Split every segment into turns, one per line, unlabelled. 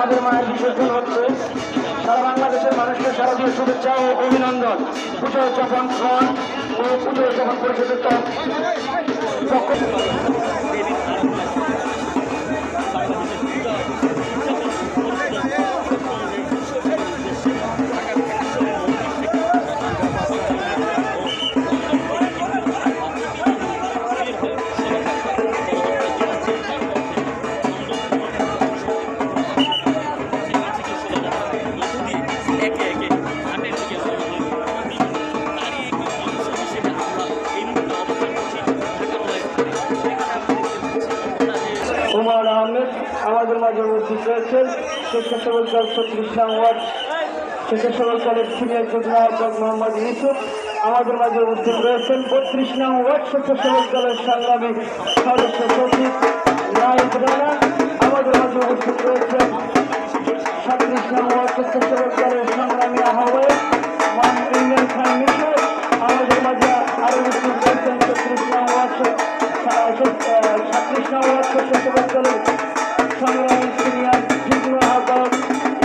আমাদের মায়ের বিসর্জন হচ্ছে। সারা বাংলাদেশের মানুষকে শারদীয় শুভেচ্ছা ও অভিনন্দন। পুজো উদযাপন খান ও পুজো উদযাপন পরিষদের পক্ষ উমর আহমেদ আমাদের মাঝে উপস্থিত রয়েছেন। স্বেচ্ছাসেবক দল 36 নং ওয়ার্ড স্বেচ্ছাসেবক দলের সিনিয়র যুগ্ম আহ্বায়ক মোহাম্মদ ইউসুফ আমাদের মাঝে উপস্থিত রয়েছেন। 32 নং ওয়ার্ড স্বেচ্ছাসেবক দলের সংগ্রামী সদস্য সচিব নায়েব রানা আমাদের মাঝে উপস্থিত রয়েছেন। 36 নং ওয়ার্ড স্বেচ্ছাসেবক দলের সংগ্রামী আহ্বায়ক ইমরান খান মিশর আমাদের মাঝে আরো উপস্থিত রয়েছেন। 36 নং ওয়ার্ড স্বেচ্ছাসেবক দলের সংগ্রামী সিনিয়র যুগ্ম আহ্বায়ক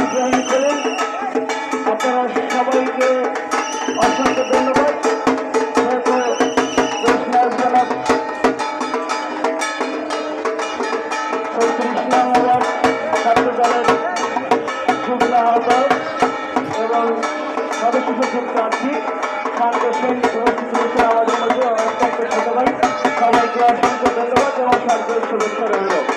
ইব্রাহিম সেলিম। আপনারা সবাইকে অসংখ্য ধন্যবাদ। 36 নং ওয়ার্ড ছাত্র দলের যুগ্ম আহ্বায়ক এবং সদস্য সচিব প্রার্থী খান হোসেন উপস্থিত রয়েছে আমাদের মধ্যে। অত্যন্ত ছোট ভাই, সবাইকে অসংখ্য ধন্যবাদ এবং সরকারের শুভেচ্ছা রইল।